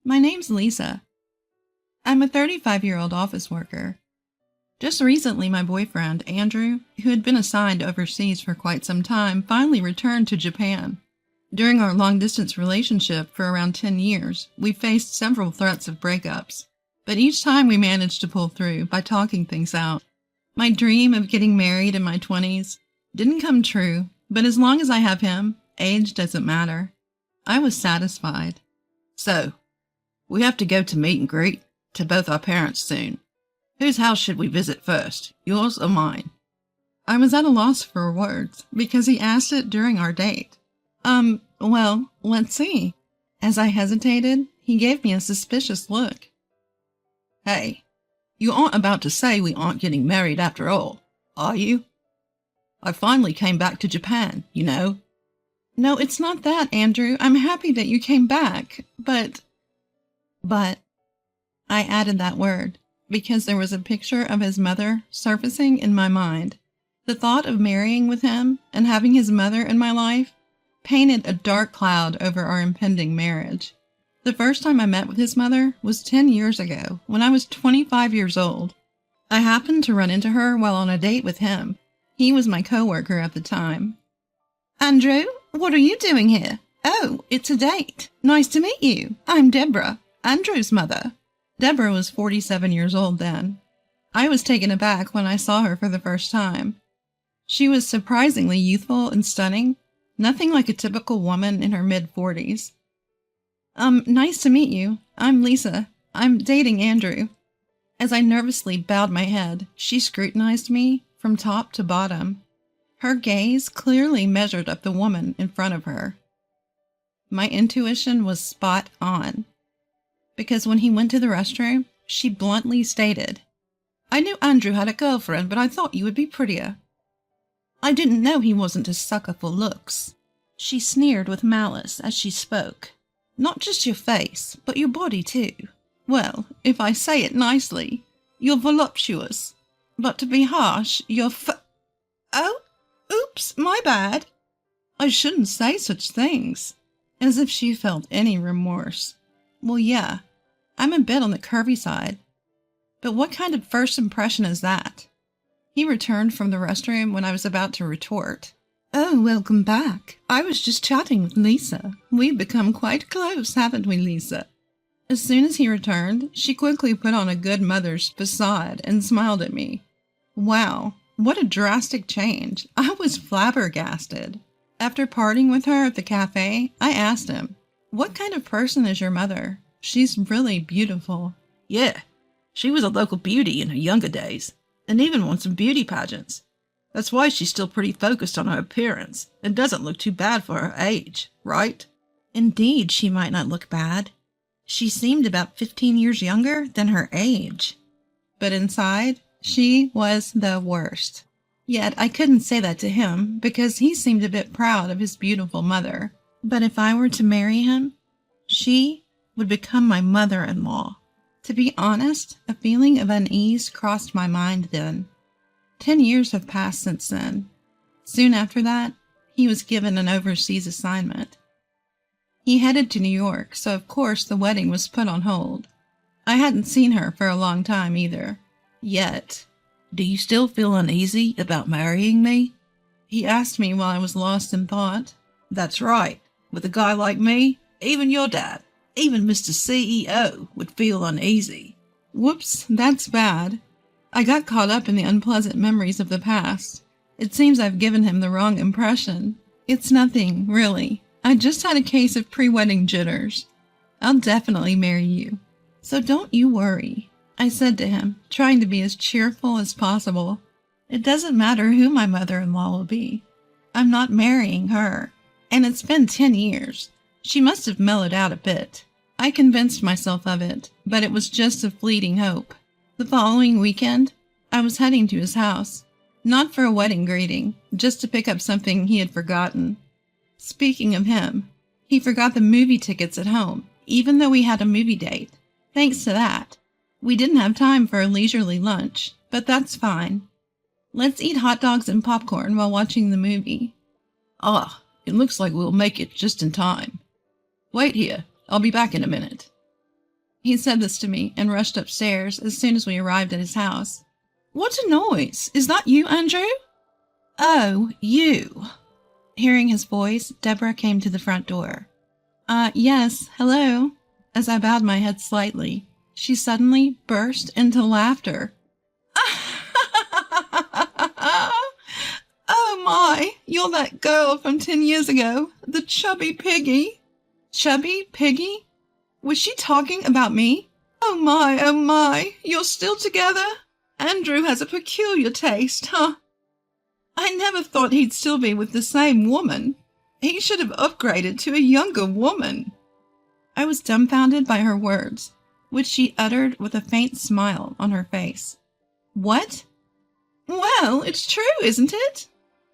My name's Lisa. I'm a 35-year-old office worker. Just recently, my boyfriend, Andrew, who had been assigned overseas for quite some time, finally returned to Japan. During our long-distance relationship for around 10 years, we faced several threats of breakups, but each time we managed to pull through by talking things out. My dream of getting married in my 20s didn't come true, but as long as I have him, age doesn't matter. I was satisfied. So, we have to go to meet and greet to both our parents soon. Whose house should we visit first, yours or mine? I was at a loss for words because he asked it during our date. Well, let's see. As I hesitated, he gave me a suspicious look. Hey, you aren't about to say we aren't getting married after all, are you? I finally came back to Japan, you know. No, it's not that, Andrew. I'm happy that you came back, but I added that word because there was a picture of his mother surfacing in my mind. The thought of marrying with him and having his mother in my life painted a dark cloud over our impending marriage. The first time I met with his mother was 10 years ago, when I was 25 years old. I happened to run into her while on a date with him. He was my coworker at the time. Andrew, what are you doing here? Oh, it's a date. Nice to meet you. I'm Deborah, Andrew's mother. Deborah was 47 years old then. I was taken aback when I saw her for the first time. She was surprisingly youthful and stunning, nothing like a typical woman in her mid-40s. Nice to meet you. I'm Lisa. I'm dating Andrew. As I nervously bowed my head, she scrutinized me from top to bottom. Her gaze clearly measured up the woman in front of her. My intuition was spot on, because when he went to the restroom, she bluntly stated, I knew Andrew had a girlfriend, but I thought you would be prettier. I didn't know he wasn't a sucker for looks. She sneered with malice as she spoke. Not just your face, but your body too. Well, if I say it nicely, you're voluptuous. But to be harsh, you're Oh, oops, my bad. I shouldn't say such things. As if she felt any remorse. Well, yeah, I'm a bit on the curvy side. But what kind of first impression is that? He returned from the restroom when I was about to retort. Oh, welcome back. I was just chatting with Lisa. We've become quite close, haven't we, Lisa? As soon as he returned, she quickly put on a good mother's facade and smiled at me. Wow, what a drastic change. I was flabbergasted. After parting with her at the cafe, I asked him, what kind of person is your mother? She's really beautiful. Yeah, she was a local beauty in her younger days, and even won some beauty pageants. That's why she's still pretty focused on her appearance, and doesn't look too bad for her age, right? Indeed, she might not look bad. She seemed about 15 years younger than her age. But inside, she was the worst. Yet I couldn't say that to him, because he seemed a bit proud of his beautiful mother. But if I were to marry him, she would become my mother-in-law. To be honest, a feeling of unease crossed my mind then. 10 years have passed since then. Soon after that, he was given an overseas assignment. He headed to New York, so of course the wedding was put on hold. I hadn't seen her for a long time either. Yet. Do you still feel uneasy about marrying me? He asked me while I was lost in thought. That's right. With a guy like me, even your dad, even Mr. CEO would feel uneasy. Whoops, that's bad. I got caught up in the unpleasant memories of the past. It seems I've given him the wrong impression. It's nothing, really. I just had a case of pre-wedding jitters. I'll definitely marry you. So don't you worry, I said to him, trying to be as cheerful as possible. It doesn't matter who my mother-in-law will be. I'm not marrying her. And it's been 10 years. She must have mellowed out a bit. I convinced myself of it, but it was just a fleeting hope. The following weekend, I was heading to his house. Not for a wedding greeting, just to pick up something he had forgotten. Speaking of him, he forgot the movie tickets at home, even though we had a movie date. Thanks to that, we didn't have time for a leisurely lunch, but that's fine. Let's eat hot dogs and popcorn while watching the movie. It looks like we'll make it just in time. Wait here, I'll be back in a minute. He said this to me and rushed upstairs as soon as we arrived at his house. What a noise! Is that you, Andrew? Oh, you. Hearing his voice, Deborah came to the front door. Yes, hello. As I bowed my head slightly, she suddenly burst into laughter. Oh my, you're that girl from 10 years ago, the chubby piggy. Chubby piggy? Was she talking about me? Oh my, you're still together? Andrew has a peculiar taste, huh? I never thought he'd still be with the same woman. He should have upgraded to a younger woman. I was dumbfounded by her words, which she uttered with a faint smile on her face. What? Well, it's true, isn't it?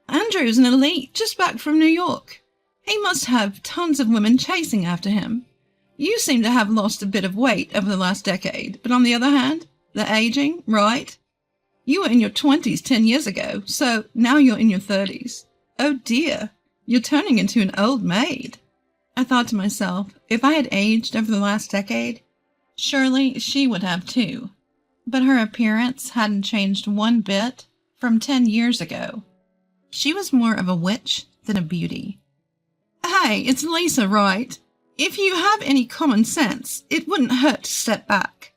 Andrew's an elite, just back from New York. He must have tons of women chasing after him. You seem to have lost a bit of weight over the last decade, but on the other hand, the aging, right? You were in your 20s 10 years ago, so now you're in your 30s. Oh dear, you're turning into an old maid. I thought to myself, if I had aged over the last decade, surely she would have too. But her appearance hadn't changed one bit from 10 years ago. She was more of a witch than a beauty. Hey, it's Lisa, right? If you have any common sense, it wouldn't hurt to step back.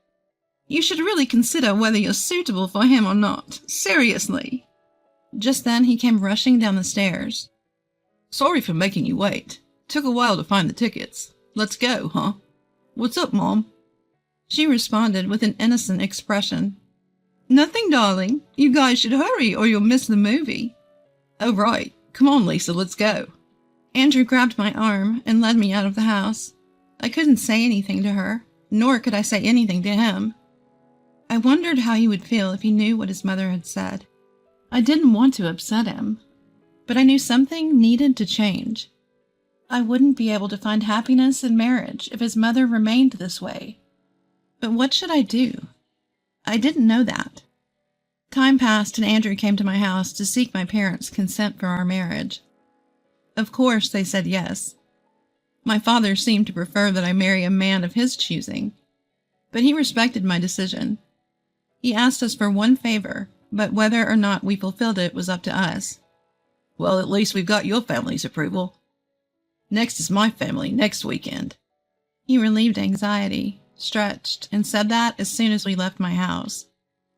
You should really consider whether you're suitable for him or not. Seriously. Just then he came rushing down the stairs. Sorry for making you wait. Took a while to find the tickets. Let's go, huh? What's up, Mom? She responded with an innocent expression. Nothing, darling. You guys should hurry or you'll miss the movie. Oh, right. Come on, Lisa, let's go. Andrew grabbed my arm and led me out of the house. I couldn't say anything to her, nor could I say anything to him. I wondered how he would feel if he knew what his mother had said. I didn't want to upset him, but I knew something needed to change. I wouldn't be able to find happiness in marriage if his mother remained this way. But what should I do? I didn't know that. Time passed and Andrew came to my house to seek my parents' consent for our marriage. Of course, they said yes. My father seemed to prefer that I marry a man of his choosing, but he respected my decision. He asked us for one favor, but whether or not we fulfilled it was up to us. Well, at least we've got your family's approval. Next is my family next weekend. He relieved anxiety, stretched, and said that as soon as we left my house.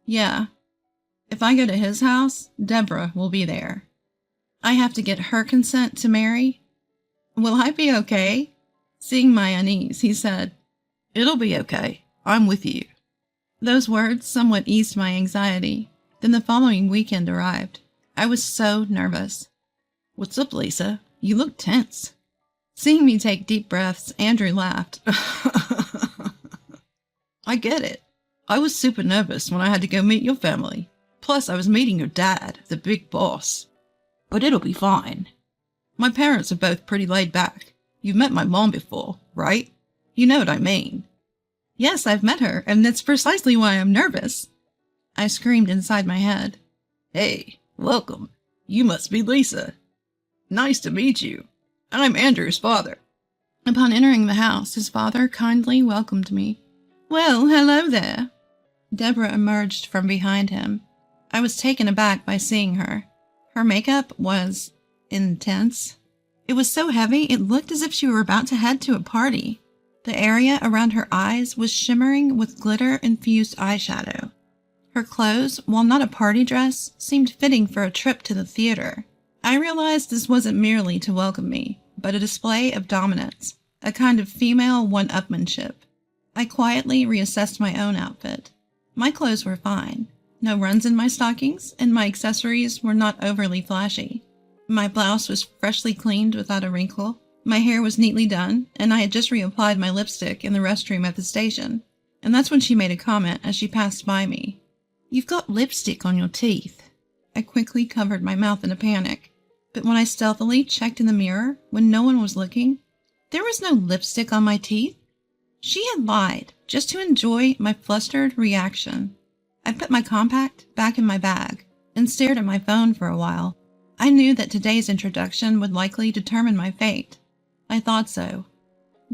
Yeah. If I go to his house, Deborah will be there. I have to get her consent to marry. Will I be okay? Seeing my unease, he said, It'll be okay. I'm with you. Those words somewhat eased my anxiety. Then the following weekend arrived. I was so nervous. What's up, Lisa? You look tense. Seeing me take deep breaths, Andrew laughed. I get it. I was super nervous when I had to go meet your family. Plus, I was meeting your dad, the big boss. But it'll be fine. My parents are both pretty laid back. You've met my mom before, right? You know what I mean. Yes, I've met her, and that's precisely why I'm nervous. I screamed inside my head. Hey, welcome. You must be Lisa. Nice to meet you. I'm Andrew's father. Upon entering the house, his father kindly welcomed me. Well, hello there. Deborah emerged from behind him. I was taken aback by seeing her. Her makeup was intense. It was so heavy it looked as if she were about to head to a party. The area around her eyes was shimmering with glitter-infused eyeshadow. Her clothes, while not a party dress, seemed fitting for a trip to the theater. I realized this wasn't merely to welcome me, but a display of dominance, a kind of female one-upmanship. I quietly reassessed my own outfit. My clothes were fine. No runs in my stockings, and my accessories were not overly flashy. My blouse was freshly cleaned without a wrinkle. My hair was neatly done, and I had just reapplied my lipstick in the restroom at the station. And that's when she made a comment as she passed by me. You've got lipstick on your teeth. I quickly covered my mouth in a panic. But when I stealthily checked in the mirror, when no one was looking, there was no lipstick on my teeth. She had lied, just to enjoy my flustered reaction. I put my compact back in my bag and stared at my phone for a while. I knew that today's introduction would likely determine my fate. I thought so.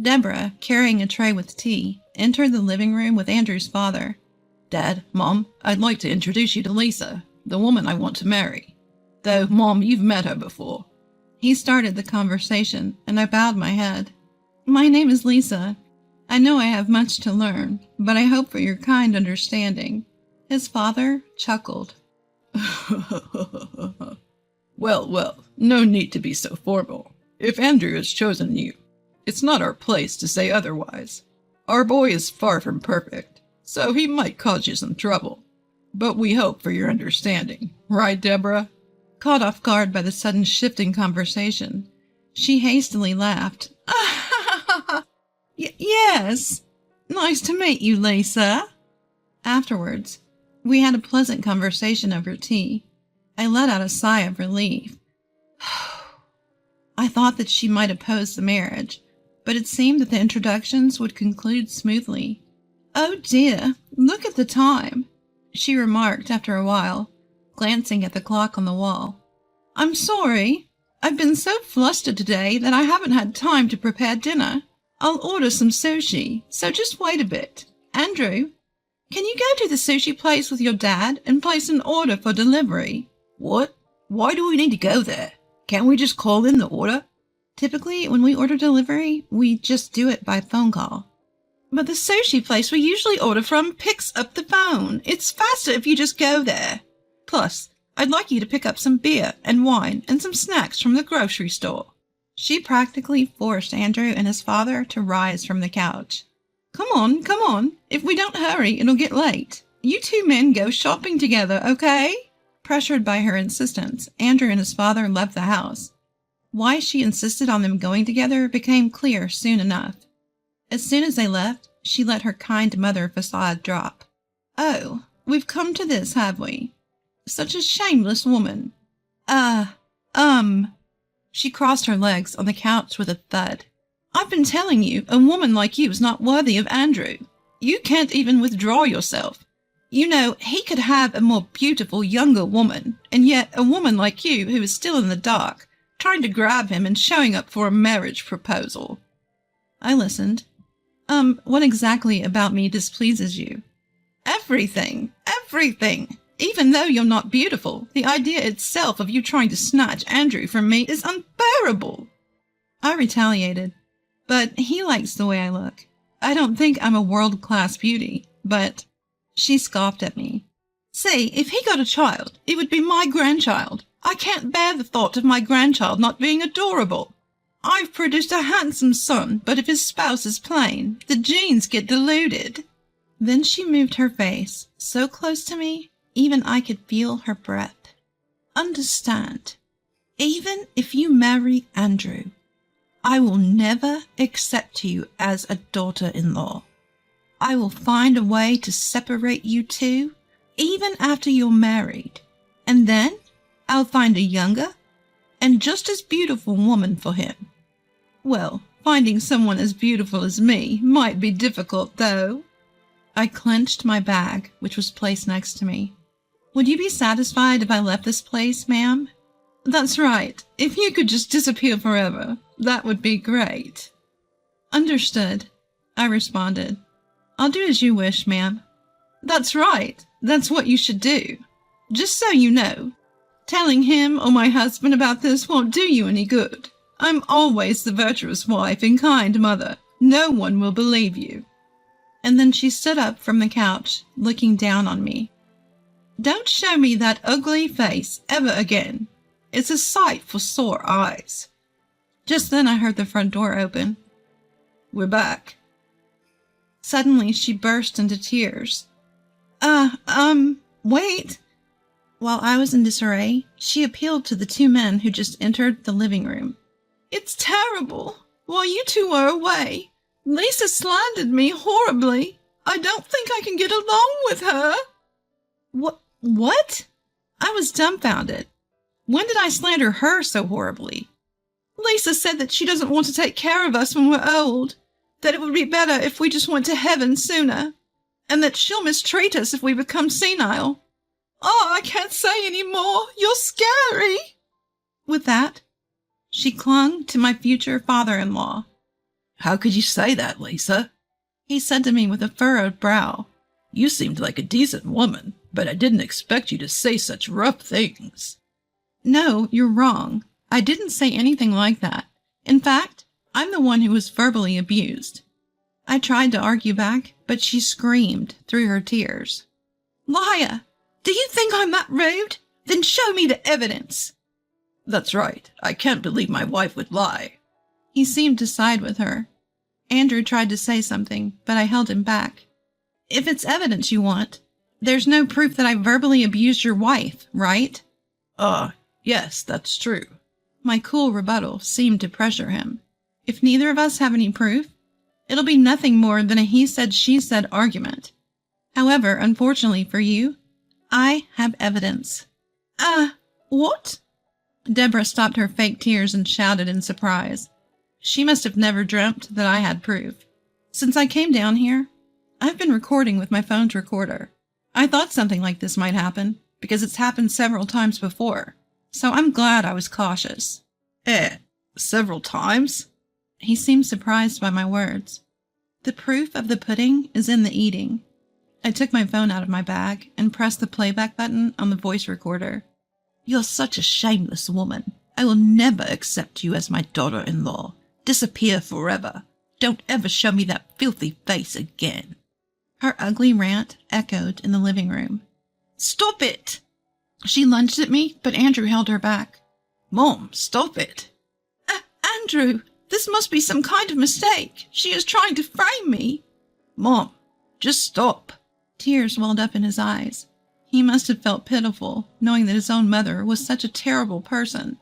Deborah, carrying a tray with tea, entered the living room with Andrew's father. Dad, Mom, I'd like to introduce you to Lisa, the woman I want to marry. Though, Mom, you've met her before. He started the conversation, and I bowed my head. My name is Lisa. I know I have much to learn, but I hope for your kind understanding. His father chuckled. Well, no need to be so formal. If Andrew has chosen you, it's not our place to say otherwise. Our boy is far from perfect, so he might cause you some trouble. But we hope for your understanding, right, Deborah? Caught off guard by the sudden shift in conversation, she hastily laughed. Yes. Nice to meet you, Lisa. Afterwards, we had a pleasant conversation over tea. I let out a sigh of relief. I thought that she might oppose the marriage, but it seemed that the introductions would conclude smoothly. Oh dear, look at the time, she remarked after a while, glancing at the clock on the wall. I'm sorry. I've been so flustered today that I haven't had time to prepare dinner. I'll order some sushi, so just wait a bit. Andrew, can you go to the sushi place with your dad and place an order for delivery? What? Why do we need to go there? Can't we just call in the order? Typically, when we order delivery, we just do it by phone call. But the sushi place we usually order from picks up the phone. It's faster if you just go there. Plus, I'd like you to pick up some beer and wine and some snacks from the grocery store. She practically forced Andrew and his father to rise from the couch. Come on. If we don't hurry, it'll get late. You two men go shopping together, okay? Pressured by her insistence, Andrew and his father left the house. Why she insisted on them going together became clear soon enough. As soon as they left, she let her kind mother facade drop. Oh, we've come to this, have we? Such a shameless woman. She crossed her legs on the couch with a thud. I've been telling you, a woman like you is not worthy of Andrew. You can't even withdraw yourself. You know, he could have a more beautiful, younger woman, and yet a woman like you who is still in the dark, trying to grab him and showing up for a marriage proposal. I listened. What exactly about me displeases you? Everything. Even though you're not beautiful, the idea itself of you trying to snatch Andrew from me is unbearable. I retaliated. But he likes the way I look. I don't think I'm a world-class beauty, but... She scoffed at me. Say, if he got a child, it would be my grandchild. I can't bear the thought of my grandchild not being adorable. I've produced a handsome son, but if his spouse is plain, the genes get diluted. Then she moved her face so close to me, even I could feel her breath. Understand, even if you marry Andrew, I will never accept you as a daughter-in-law. I will find a way to separate you two, even after you're married. And then I'll find a younger and just as beautiful woman for him. Well, finding someone as beautiful as me might be difficult, though. I clenched my bag, which was placed next to me. Would you be satisfied if I left this place, ma'am? That's right. If you could just disappear forever, that would be great. Understood, I responded. I'll do as you wish, ma'am. That's right. That's what you should do. Just so you know, telling him or my husband about this won't do you any good. I'm always the virtuous wife and kind mother. No one will believe you. And then she stood up from the couch, looking down on me. Don't show me that ugly face ever again. It's a sight for sore eyes. Just then I heard the front door open. We're back. Suddenly she burst into tears. Wait. While I was in disarray, she appealed to the two men who just entered the living room. It's terrible. While you two were away, Lisa slandered me horribly. I don't think I can get along with her. What? I was dumbfounded. When did I slander her so horribly? Lisa said that she doesn't want to take care of us when we're old, that it would be better if we just went to heaven sooner, and that she'll mistreat us if we become senile. Oh, I can't say any more. You're scary. With that, she clung to my future father-in-law. How could you say that, Lisa? He said to me with a furrowed brow. You seemed like a decent woman, but I didn't expect you to say such rough things. No, you're wrong. I didn't say anything like that. In fact, I'm the one who was verbally abused. I tried to argue back, but she screamed through her tears. Liar! Do you think I'm that rude? Then show me the evidence. That's right. I can't believe my wife would lie. He seemed to side with her. Andrew tried to say something, but I held him back. If it's evidence you want, there's no proof that I verbally abused your wife, right? Yes, that's true. My cool rebuttal seemed to pressure him. If neither of us have any proof, it'll be nothing more than a he said, she said argument. However, unfortunately for you, I have evidence. What? Deborah stopped her fake tears and shouted in surprise. She must have never dreamt that I had proof. Since I came down here, I've been recording with my phone's recorder. I thought something like this might happen, because it's happened several times before, so I'm glad I was cautious. Several times? He seemed surprised by my words. The proof of the pudding is in the eating. I took my phone out of my bag and pressed the playback button on the voice recorder. You're such a shameless woman. I will never accept you as my daughter-in-law. Disappear forever. Don't ever show me that filthy face again. Her ugly rant echoed in the living room. Stop it! She lunged at me, but Andrew held her back. Mom, stop it. Andrew, this must be some kind of mistake. She is trying to frame me. Mom, just stop. Tears welled up in his eyes. He must have felt pitiful, knowing that his own mother was such a terrible person.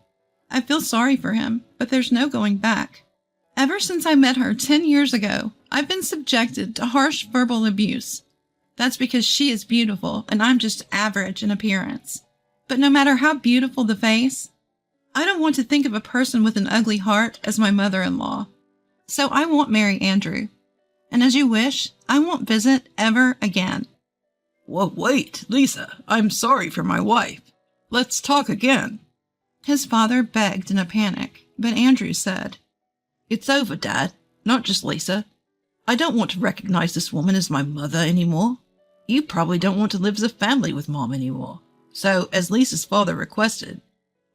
I feel sorry for him, but there's no going back. Ever since I met her 10 years ago, I've been subjected to harsh verbal abuse. That's because she is beautiful and I'm just average in appearance. But no matter how beautiful the face, I don't want to think of a person with an ugly heart as my mother-in-law. So I won't marry Andrew. And as you wish, I won't visit ever again. Well, wait, Lisa, I'm sorry for my wife. Let's talk again. His father begged in a panic, but Andrew said, It's over, Dad. Not just Lisa. I don't want to recognize this woman as my mother anymore. You probably don't want to live as a family with Mom anymore. So, as Lisa's father requested,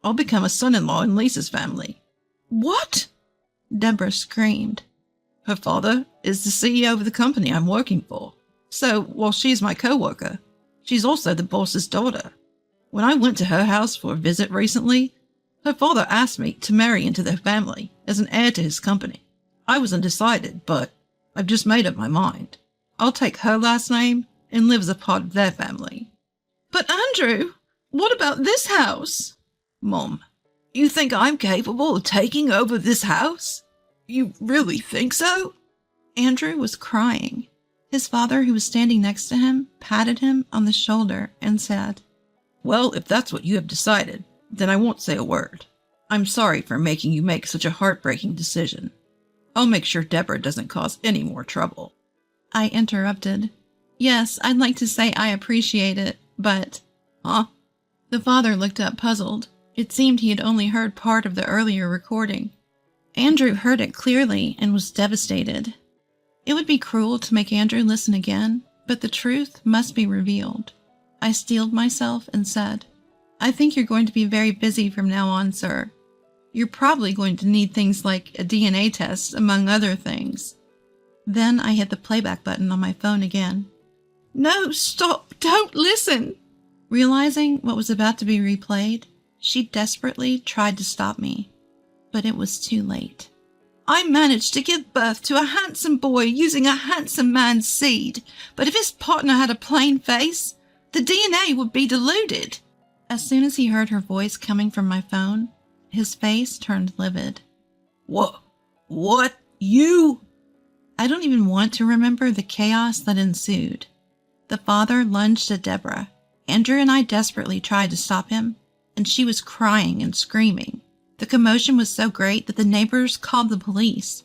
I'll become a son-in-law in Lisa's family. What? Deborah screamed. Her father is the CEO of the company I'm working for. So, while she's my co-worker, she's also the boss's daughter. When I went to her house for a visit recently, her father asked me to marry into their family as an heir to his company. I was undecided, but I've just made up my mind. I'll take her last name and live as a part of their family. But Andrew, what about this house? Mom, you think I'm capable of taking over this house? You really think so? Andrew was crying. His father, who was standing next to him, patted him on the shoulder and said, Well, if that's what you have decided, then I won't say a word. I'm sorry for making you make such a heartbreaking decision. I'll make sure Deborah doesn't cause any more trouble. I interrupted. Yes, I'd like to say I appreciate it, but... Huh? The father looked up puzzled. It seemed he had only heard part of the earlier recording. Andrew heard it clearly and was devastated. It would be cruel to make Andrew listen again, but the truth must be revealed. I steeled myself and said, I think you're going to be very busy from now on, sir. You're probably going to need things like a DNA test, among other things. Then I hit the playback button on my phone again. No, stop! Don't listen! Realizing what was about to be replayed, she desperately tried to stop me. But it was too late. I managed to give birth to a handsome boy using a handsome man's seed, but if his partner had a plain face, the DNA would be diluted. As soon as he heard her voice coming from my phone, his face turned livid. What? You? I don't even want to remember the chaos that ensued. The father lunged at Deborah. Andrew and I desperately tried to stop him, and she was crying and screaming. The commotion was so great that the neighbors called the police.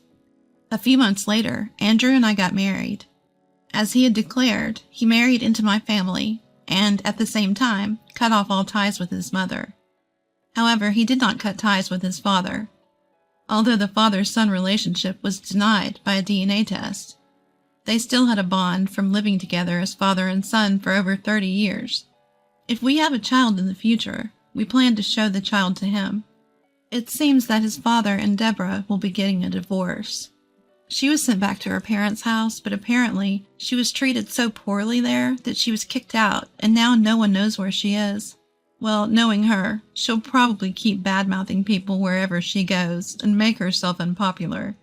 A few months later, Andrew and I got married. As he had declared, he married into my family and, at the same time, cut off all ties with his mother. However, he did not cut ties with his father. although the father-son relationship was denied by a DNA test. They still had a bond from living together as father and son for over 30 years. If we have a child in the future, we plan to show the child to him. It seems that his father and Deborah will be getting a divorce. She was sent back to her parents' house, but apparently she was treated so poorly there that she was kicked out, and now no one knows where she is. Well, knowing her, she'll probably keep bad-mouthing people wherever she goes and make herself unpopular.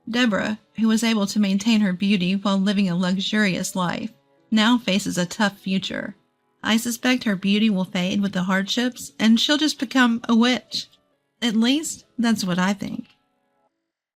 Deborah, who was able to maintain her beauty while living a luxurious life, now faces a tough future. I suspect her beauty will fade with the hardships, and she'll just become a witch. At least, that's what I think.